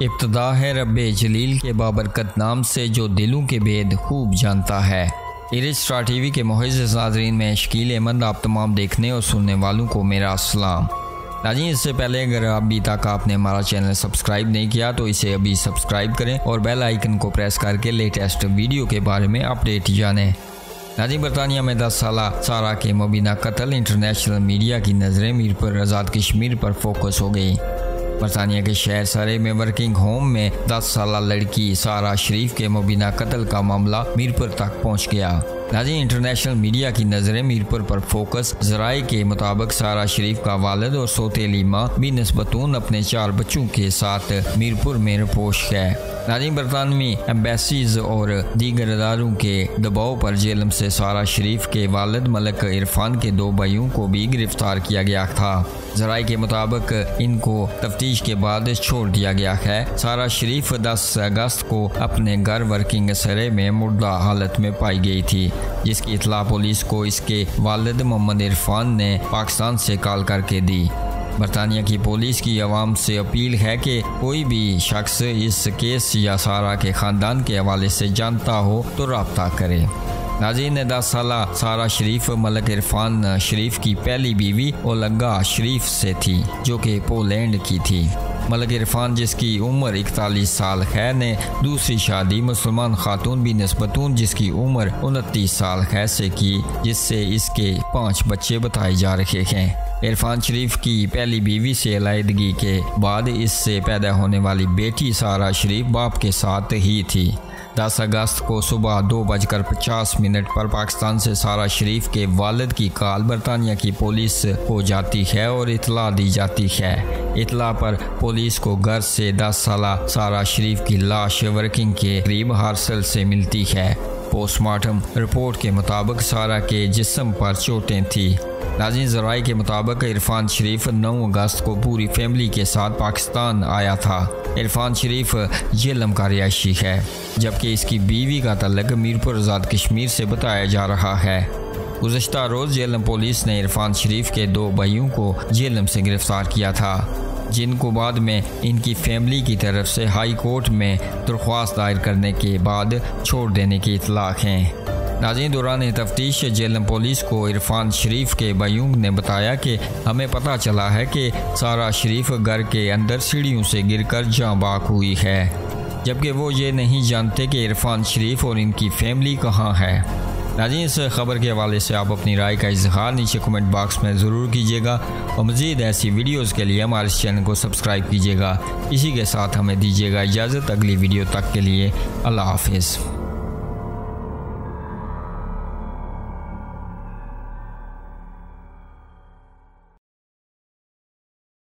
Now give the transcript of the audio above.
इब्तिदा है रब्बे जलील के बाबरकत नाम से जो दिलों के भेद खूब जानता है। इरिज स्टार टीवी के मुअज़्ज़ज़ नाज़रीन में शकील अहमद आप तमाम देखने और सुनने वालों को मेरा अस्सलाम। नाज़रीन, इससे पहले अगर अभी तक आपने हमारा चैनल सब्सक्राइब नहीं किया तो इसे अभी सब्सक्राइब करें और बेल आइकन को प्रेस करके लेटेस्ट वीडियो के बारे में अपडेट जानें। नाज़रीन, बरतानिया में 10 साला सारा के मुबीना कत्ल, इंटरनेशनल मीडिया की नज़रें मीरपुर आज़ाद कश्मीर पर फोकस हो गई। बरतानिया के शहर सरे में वर्किंग होम में 10 साला लड़की सारा शरीफ के मुबीना कत्ल का मामला मीरपुर तक पहुंच गया। नाज़रीन, इंटरनेशनल मीडिया की नज़रें मीरपुर पर फोकस। ज़राए के मुताबिक सारा शरीफ का वालिद और सौतेली माँ बीनस बतून अपने 4 बच्चों के साथ मीरपुर में रपोश है। नाज़रीन, बरतानवी एम्बेसीज और दीगर इदारों के दबाव पर जेलम से सारा शरीफ के वालिद मलिक इरफान के 2 भाइयों को भी गिरफ्तार किया गया था। ज़राए के मुताबिक इनको तफ्तीश के बाद छोड़ दिया गया है। सारा शरीफ 10 अगस्त को अपने घर वर्किंग सरे में मुर्दा हालत में पाई गई थी, जिसकी इतला पुलिस को इसके वालिद मोहम्मद इरफान ने पाकिस्तान से कॉल करके दी। बरतानिया की पुलिस की आवाम से अपील है कि कोई भी शख्स इस केस या सारा के ख़ानदान के हवाले से जानता हो तो रब्ता करे। नाज़रीन, 10 साला सारा शरीफ मलिक इरफान शरीफ की पहली बीवी ओलगा शरीफ से थी, जो कि पोलैंड की थी। मलिक इरफान, जिसकी उम्र 41 साल है, ने दूसरी शादी मुसलमान खातून बीनस बतून, जिसकी उम्र 29 साल है, से की, जिससे इसके 5 बच्चे बताए जा रहे हैं। इरफान शरीफ की पहली बीवी से अलहदगी के बाद इससे पैदा होने वाली बेटी सारा शरीफ बाप के साथ ही थी। 10 अगस्त को सुबह 2:50 पर पाकिस्तान से सारा शरीफ के वालिद की कॉल बरतानिया की पुलिस को जाती है और इतला दी जाती है। इतला पर पुलिस को घर से 10 साला सारा शरीफ की लाश वर्किंग के करीब हार्सल से मिलती है। पोस्टमार्टम रिपोर्ट के मुताबिक सारा के जिस्म पर चोटें थी। नाज़रीन, ज़राए के मुताबिक इरफान शरीफ 9 अगस्त को पूरी फैमिली के साथ पाकिस्तान आया था। इरफान शरीफ जेलम का रिहायशी है, जबकि इसकी बीवी का तल्लुक मीरपुर आज़ाद कश्मीर से बताया जा रहा है। गुज़श्ता रोज़ जेलम पुलिस ने इरफान शरीफ के 2 भाइयों को जेलम से गिरफ्तार किया था, जिनको बाद में इनकी फैमिली की तरफ से हाई कोर्ट में दरख्वास्त दायर करने के बाद छोड़ देने की इतलाक है। नाज़रीन, दौरान तफ्तीश जेलम पुलिस को इरफान शरीफ के भाइयों ने बताया कि हमें पता चला है कि सारा शरीफ घर के अंदर सीढ़ियों से गिरकर जाँ बाक हुई है, जबकि वो ये नहीं जानते कि इरफान शरीफ और इनकी फैमिली कहाँ है। नाज़रीन, इस खबर के हवाले से आप अपनी राय का इजहार नीचे कमेंट बॉक्स में ज़रूर कीजिएगा और मज़ीद ऐसी वीडियोज़ के लिए हमारे इस चैनल को सब्सक्राइब कीजिएगा। इसी के साथ हमें दीजिएगा इजाज़त। अगली वीडियो तक के लिए अल्लाह हाफिज़।